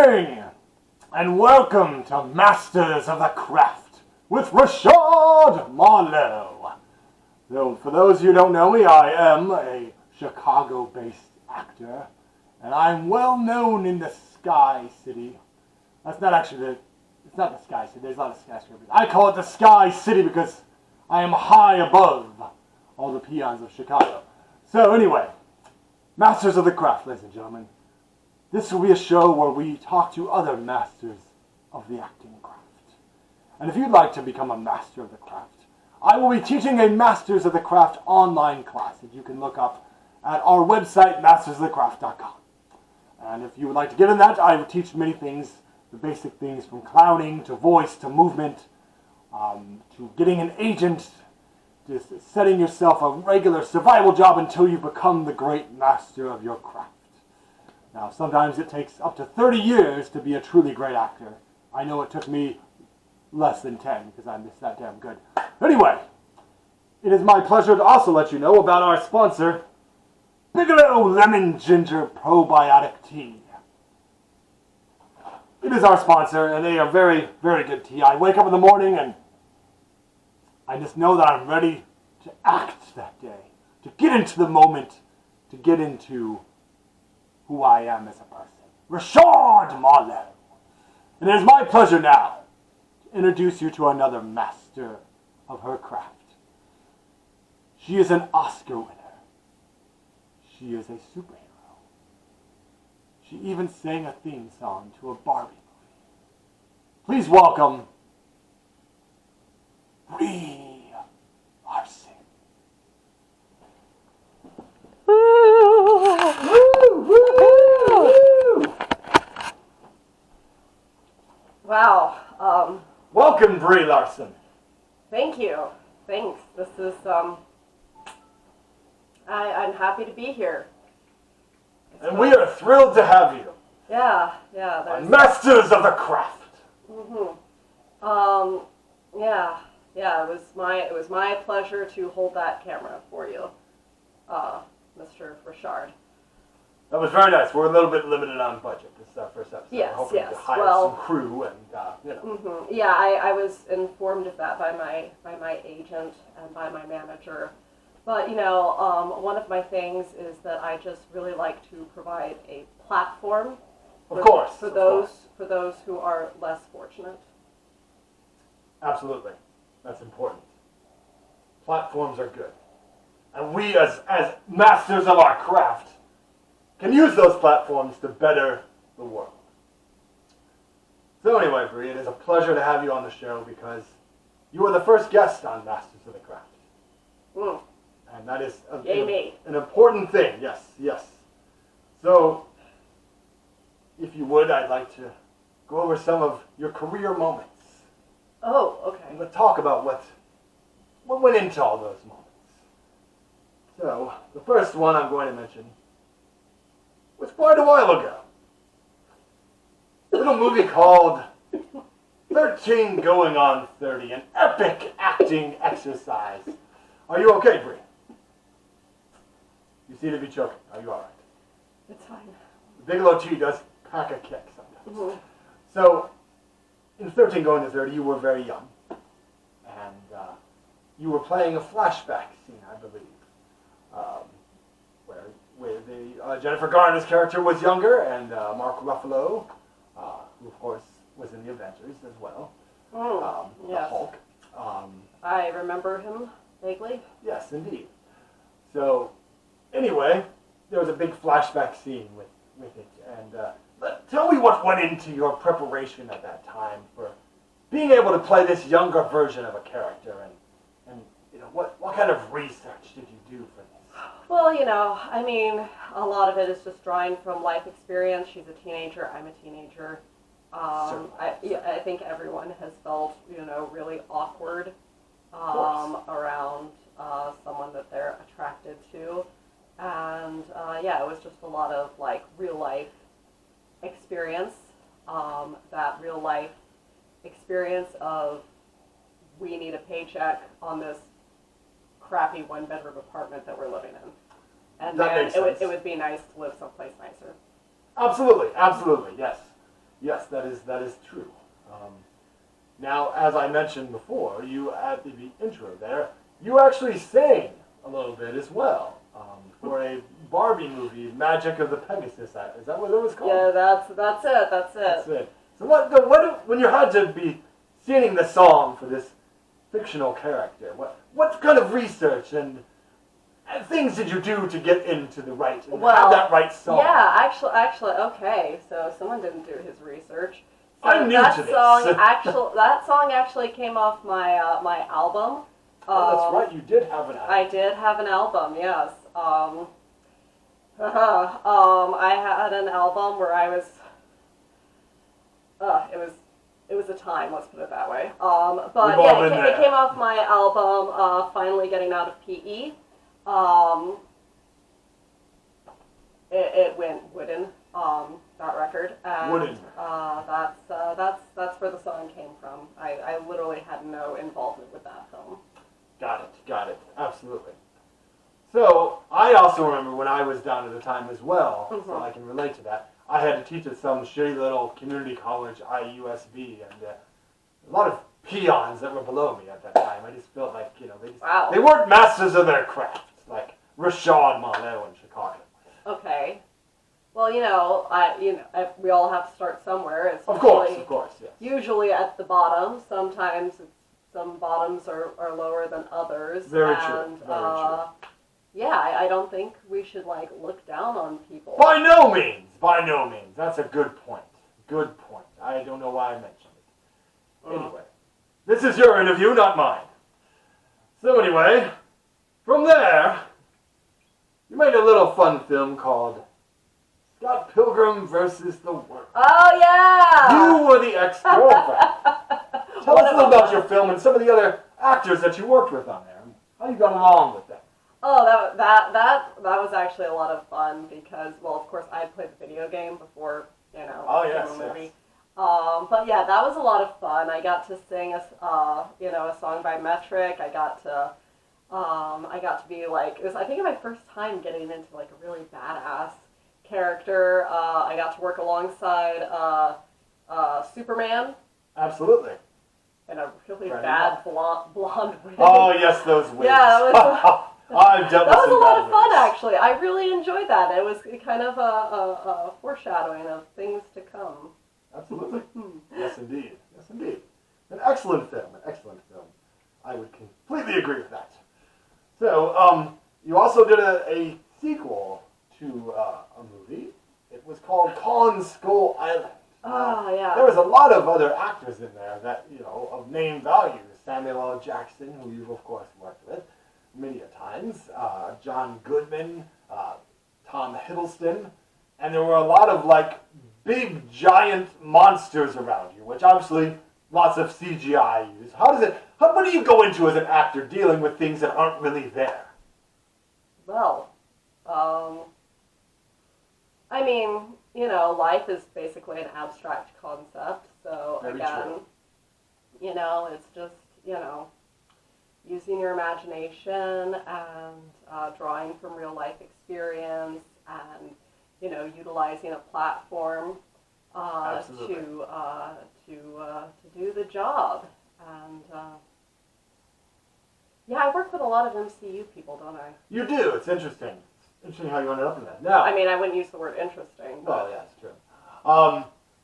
evening, and welcome to Masters of the Craft with Richard Marloww. So, for those who don't know me, I am a Chicago-based actor, and I'm well known in the Sky City. That's not actually it's not the Sky City, there's a lot of skyscrapers. I call it the Sky City because I am high above all the peons of Chicago. So anyway, Masters of the Craft, ladies and gentlemen. This will be a show where we talk to other masters of the acting craft. And if you'd like to become a master of the craft, I will be teaching a Masters of the Craft online class that you can look up at our website, mastersofthecraft.com. And if you would like to get in that, I will teach many things, the basic things from clowning to voice to movement, to getting an agent, just setting yourself a regular survival job until you become the great master of your craft. Now, sometimes it takes up to 30 years to be a truly great actor. I know it took me less than 10 because I'm just that damn good. Anyway, it is my pleasure to also let you know about our sponsor, Bigelow Lemon Ginger Probiotic Tea. It is our sponsor, and they are very, very good tea. I wake up in the morning and I just know that I'm ready to act that day, to get into the moment, to get into who I am as a person. Richard Marloww. And it is my pleasure now to introduce you to another master of her craft. She is an Oscar winner. She is a superhero. She even sang a theme song to a Barbie movie. Please welcome Brie Larson. Wow. Welcome, Brie Larson. Thank you. Thanks. This is, I'm happy to be here. And we are thrilled to have you. Yeah. On Masters of the Craft. It was my pleasure to hold that camera for you, Mr. Richard. That was very nice. We're a little bit limited on budget. This is our first episode. Yes, We're hoping yes. to hire some crew and, Yeah, I was informed of that by my agent and by my manager. But, one of my things is that I just really like to provide a platform for those who are less fortunate. Absolutely. That's important. Platforms are good. And we, as masters of our craft, can use those platforms to better the world. So anyway, Brie, it is a pleasure to have you on the show because you were the first guest on Masters of the Craft. And that is an important thing. Yes. So, if you would, I'd like to go over some of your career moments. Oh, okay. And let's talk about what went into all those moments. So, the first one I'm going to mention was quite a while ago. A little movie called 13 Going on 30, an epic acting exercise. Are you okay, Brie? You seem to be choking. Are you all right? It's fine. The Bigelow tea does pack a kick sometimes. So, in 13 Going to 30, you were very young. And you were playing a flashback scene, I believe, where Jennifer Garner's character was younger, and Mark Ruffalo, who of course was in the Avengers as well, the Hulk. I remember him vaguely. Yes, indeed. So, anyway, there was a big flashback scene with it, and tell me what went into your preparation at that time for being able to play this younger version of a character, and what kind of research did you do for this? Well, a lot of it is just drawing from life experience. She's a teenager. I'm a teenager. I think everyone has felt, really awkward around someone that they're attracted to. And, it was just a lot of, real life experience. That real life experience of we need a paycheck on this crappy one-bedroom apartment that we're living in. And that then makes sense. It would be nice to live someplace nicer. Absolutely, yes. Yes, that is true. Now, as I mentioned before, you at the intro there, you actually sang a little bit as well for a Barbie movie, Magic of the Pegasus. Is that what it was called? Yeah, that's it. That's it. So when you had to be singing the song for this fictional character, what kind of research and things did you do to get into the right and have that right song? Yeah, actually, okay. So someone didn't do his research. So I'm new to this. That song actually came off my my album. Oh, that's right. You did have an album. I did have an album. Yes. I had an album where I was. It was a time. Let's put it that way. But yeah, it came off my album. Finally getting out of PE. It went wooden. That record. And, wooden. That's where the song came from. I literally had no involvement with that film. Got it. Absolutely. So, I also remember when I was down at the time as well, so I can relate to that. I had to teach at some shitty little community college, IUSB, and a lot of peons that were below me at that time. I just felt like, they weren't masters of their craft, like Richard Marloww in Chicago. Okay. Well, we all have to start somewhere. It's of course, yes. Usually at the bottom. Sometimes some bottoms are lower than others. Very true. Yeah, I don't think we should look down on people. By no means. That's a good point. I don't know why I mentioned it. Anyway, this is your interview, not mine. So anyway, from there, you made a little fun film called Scott Pilgrim versus the World. Oh, yeah! You were the ex-girlfriend. Tell us a little about your film and some of the other actors that you worked with on there. How you got along with them. Oh, that was actually a lot of fun because, well, of course, I played the video game before, the movie. Yes. But yeah, that was a lot of fun. I got to sing a song by Metric. I got to be it was, I think, my first time getting into a really badass character. I got to work alongside Superman. Absolutely. And a really bad blonde wig. Oh yes, those wigs. Yeah, that was. That was a lot of fun, actually. I really enjoyed that. It was kind of a foreshadowing of things to come. Absolutely. Yes, indeed. An excellent film. I would completely agree with that. So, you also did a sequel to a movie. It was called Kong Skull Island. Oh, yeah. There was a lot of other actors in there that, of name value. Samuel L. Jackson, who you've, of course, worked with many a times, John Goodman, Tom Hiddleston, and there were a lot of big giant monsters around you, which obviously lots of CGI use. What do you go into as an actor dealing with things that aren't really there? Well, I mean, life is basically an abstract concept, so Very again, true. It's just, using your imagination and drawing from real life experience and, utilizing a platform to do the job. And I work with a lot of MCU people, don't I? You do. It's interesting. Interesting how you ended up in that. Now, I mean, I wouldn't use the word interesting. Well, yeah, it's true.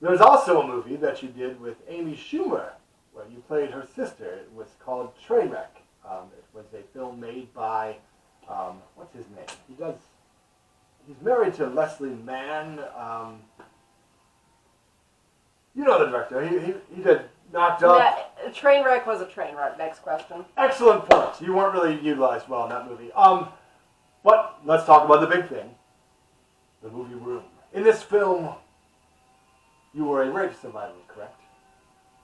There's also a movie that you did with Amy Schumer, where you played her sister. It was called Trainwreck. It was a film made by, what's his name? He's married to Leslie Mann. You know the director. He did Knocked Up. Yeah, Trainwreck was a train wreck. Next question. Excellent point. You weren't really utilized well in that movie. But let's talk about the big thing. The movie Room. In this film, you were a rape survivor, correct?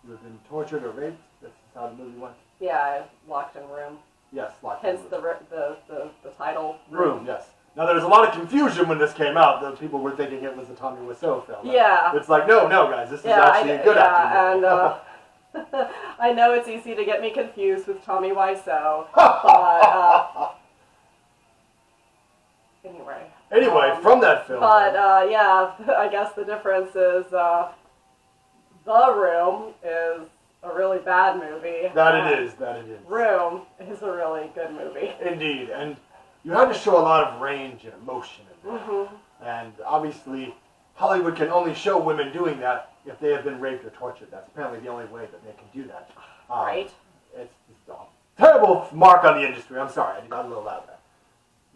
You had been tortured or raped? That's how the movie went? Yeah, locked in room. Yes, locked in room. Hence the title. Room, yes. Now, there was a lot of confusion when this came out. The people were thinking it was a Tommy Wiseau film. Yeah. It's no, guys. This is actually a good acting movie. And I know it's easy to get me confused with Tommy Wiseau. But, anyway, from that film. But, I guess the difference is The Room is a really bad movie. That it is. Room is a really good movie. Indeed, and you had to show a lot of range and emotion in that. Mm-hmm. And obviously, Hollywood can only show women doing that if they have been raped or tortured. That's apparently the only way that they can do that. Right. It's a terrible mark on the industry. I'm sorry, I got a little loud there.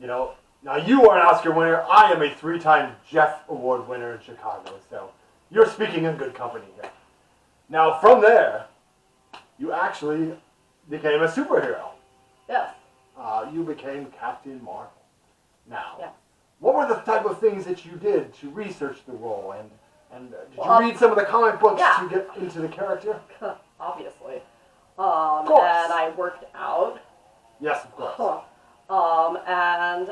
You know, now you are an Oscar winner. I am a 3-time Jeff Award winner in Chicago, so you're speaking in good company here. Now, from there, you actually became a superhero. Yes. You became Captain Marvel. Now, yes. What were the type of things that you did to research the role, and did you read some of the comic books to get into the character? Obviously. Of course. And I worked out. Yes, of course. And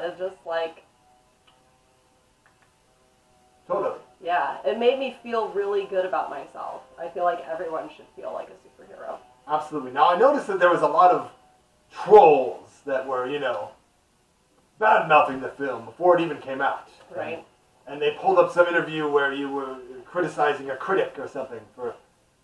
it's just like... Totally. Yeah, it made me feel really good about myself. I feel like everyone should feel like a superhero. Absolutely. Now, I noticed that there was a lot of trolls that were, bad-mouthing the film before it even came out. Right. And they pulled up some interview where you were criticizing a critic or something for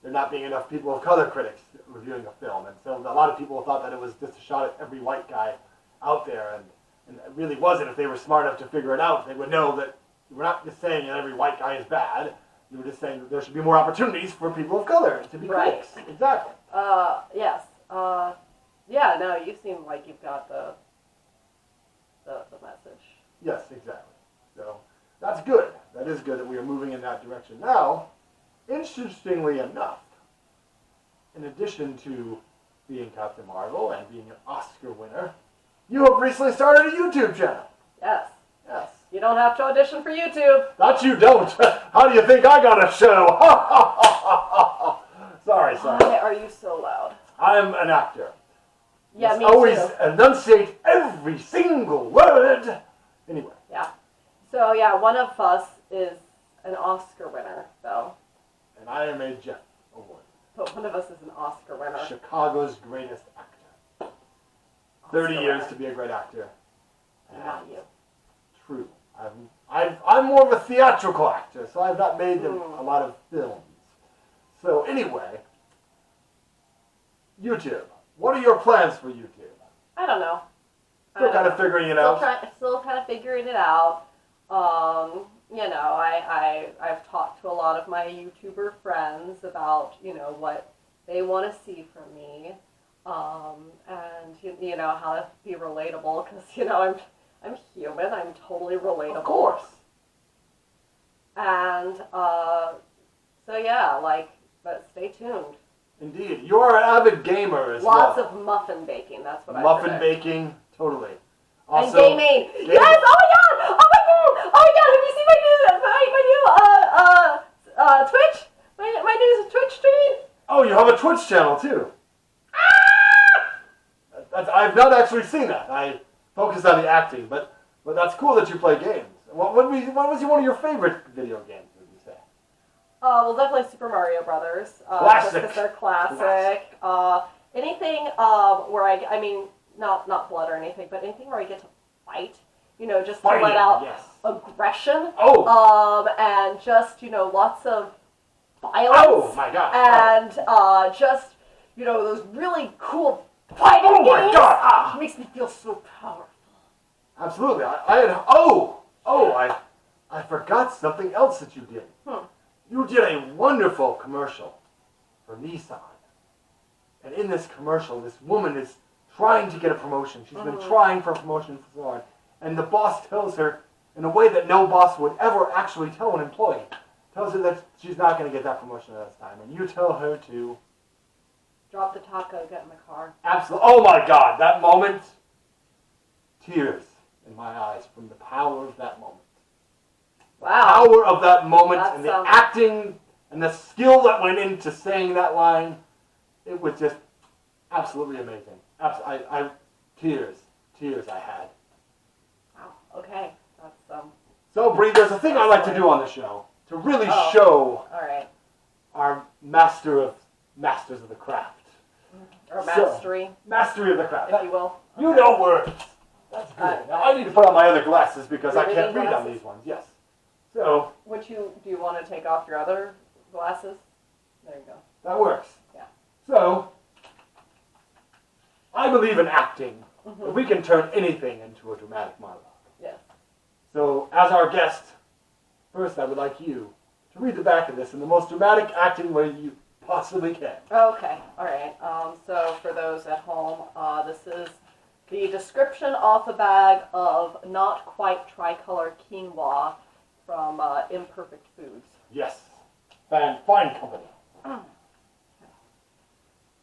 there not being enough people of color critics reviewing a film. And so a lot of people thought that it was just a shot at every white guy out there. And it really wasn't. If they were smart enough to figure it out, they would know that we're not just saying that every white guy is bad. You were just saying that there should be more opportunities for people of color to be critics. Exactly. Yes. No, you seem like you've got the message. Yes, exactly. So that's good. That is good that we are moving in that direction. Now, interestingly enough, in addition to being Captain Marvel and being an Oscar winner, you have recently started a YouTube channel. Yes. Yes. You don't have to audition for YouTube. That you don't. How do you think I got a show? Sorry. Why are you so loud? I'm an actor. Yeah, me always too. Enunciate every single word. Anyway. Yeah. So one of us is an Oscar winner, though. And I am a Jeff Award. But one of us is an Oscar winner. Chicago's greatest actor. 30 years to be a great actor. Not you. True. I'm more of a theatrical actor, so I've not made a lot of films. So anyway, YouTube. What are your plans for YouTube? I don't know. Still kind of figuring it out. Still kind of figuring it out. I've talked to a lot of my YouTuber friends about, what they want to see from me, and how to be relatable, because I'm human. I'm totally relatable. Of course. And but stay tuned. Indeed, you're an avid gamer as Lots well. of muffin baking. That's what I Muffin baking, totally. Also, and gaming. Yes! Oh my god! Oh my god! Have you seen my new Twitch? My new Twitch stream? Oh, you have a Twitch channel too. I've not actually seen that. I focused on the acting, but that's cool that you play games. What was one of your favorite video games? Would you say? Well, definitely Super Mario Brothers. Classic. Just because they're classic. Anything where not blood or anything, but anything where I get to fight, just Fighting, to let out aggression. Oh. And just, lots of violence. Oh, my God. And just, those really cool fighting games. Oh, my God. It makes me feel so powerful. Absolutely. I forgot something else that you did. You did a wonderful commercial for Nissan. And in this commercial, this woman is trying to get a promotion. She's been trying for a promotion for so long. And the boss tells her, in a way that no boss would ever actually tell an employee, tells her that she's not going to get that promotion at this time. And you tell her to... Drop the taco, get in the car. Absolutely. Oh my God, that moment. Tears in my eyes from the power of that moment. Wow. The power of that moment That's and the acting and the skill that went into saying that line. It was just absolutely amazing. Tears I had. Wow. Okay. That's So, Brie, there's a thing I like to do on the show to really show our masters of the craft. Or mastery. Mastery of the craft. If you will. You know words. That's good. Now, I need to put on my other glasses because I can't read on these ones. Yes. So. Do you want to take off your other Glasses. There you go. That works. Yeah. So, I believe in acting. Mm-hmm. If we can turn anything into a dramatic monologue. Yes. So, as our guest, first I would like you to read the back of this in the most dramatic acting way you possibly can. Okay. All right. So for those at home, this is the description off a bag of not quite tricolor quinoa from Imperfect Foods. Yes. Fine company. Okay.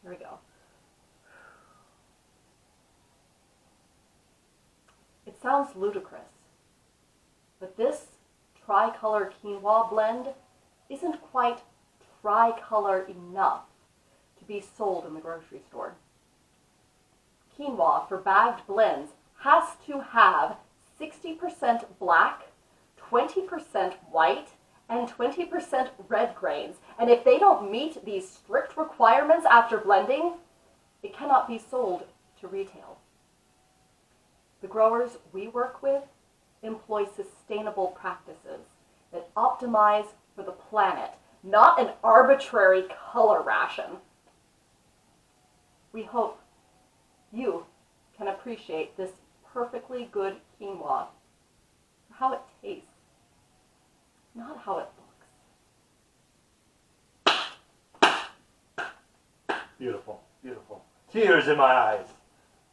Here we go. It sounds ludicrous, but this tricolor quinoa blend isn't quite tricolor enough to be sold in the grocery store. Quinoa for bagged blends has to have 60% black, 20% white, and 20% red grains. And if they don't meet these strict requirements after blending, it cannot be sold to retail. The growers we work with employ sustainable practices that optimize for the planet, not an arbitrary color ration. We hope you can appreciate this perfectly good quinoa for how it tastes, not how it looks. Beautiful, beautiful. Tears in my eyes.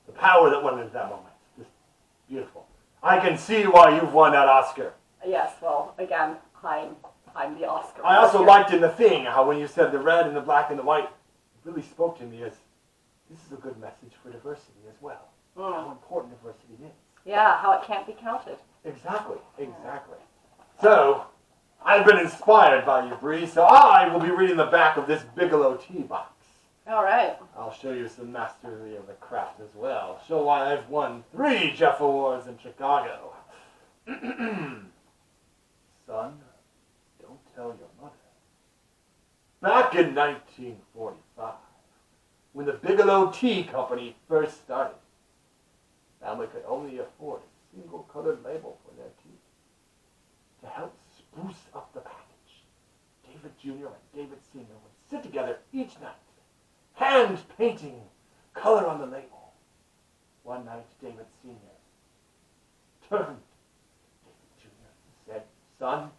The power that went into that moment. Just beautiful. I can see why you've won that Oscar. Yes, well, again, I'm the Oscar. I also liked in The Thing how when you said the red and the black and the white, it really spoke to me as this is a good message for diversity as well. How important diversity is. Yeah, how it can't be counted. Exactly. So, I've been inspired by you, Brie, so I will be reading the back of this Bigelow tea box. All right. I'll show you some mastery of the craft as well. Show why I've won 3 Jeff Awards in Chicago. Son, don't tell your mother. Back in 1945, when the Bigelow Tea Company first started, family could only afford a single colored label for their tea. To help spruce up the package, David Jr. and David Sr. would sit together each night, hand painting color on the label. One night, David Sr. turned to David Jr. and said, "Son,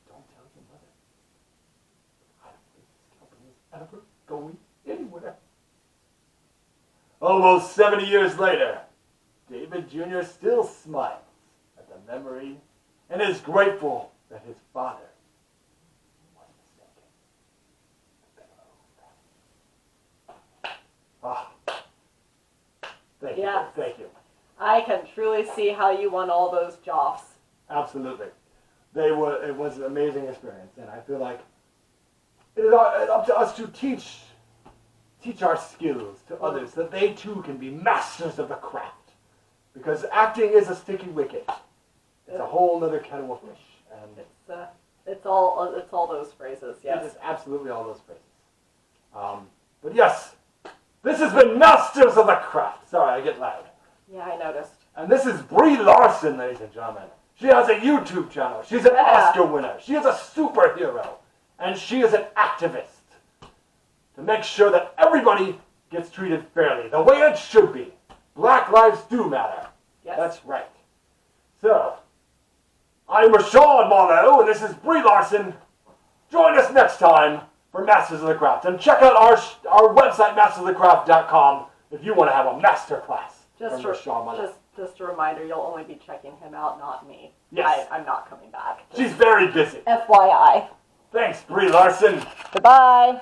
don't tell your mother. I don't think this company is ever going anywhere." Almost 70 years later, David Jr. still smiles at the memory and is grateful that his father was mistaken. Thank you. Yes. Thank you. I can truly see how you won all those joffs. Absolutely. It was an amazing experience, and I feel like it is up to us to teach our skills to others, that they too can be masters of the craft. Because acting is a sticky wicket. It's a whole other kettle of fish. And it's all those phrases. Yes. it is absolutely all those phrases. But yes, this has been Masters of the Craft. Sorry, I get loud. Yeah, I noticed. And this is Brie Larson, ladies and gentlemen. She has a YouTube channel. She's an Oscar winner. She is a superhero. And she is an activist to make sure that everybody gets treated fairly, the way it should be. Black lives do matter. Yes. That's right. So, I'm Richard Marloww, and this is Brie Larson. Join us next time for Masters of the Craft. And check out our website, mastersofthecraft.com, if you want to have a master class. Just a reminder, you'll only be checking him out, not me. Yes. I'm not coming back. She's very busy. FYI. Thanks, Brie Larson. Goodbye.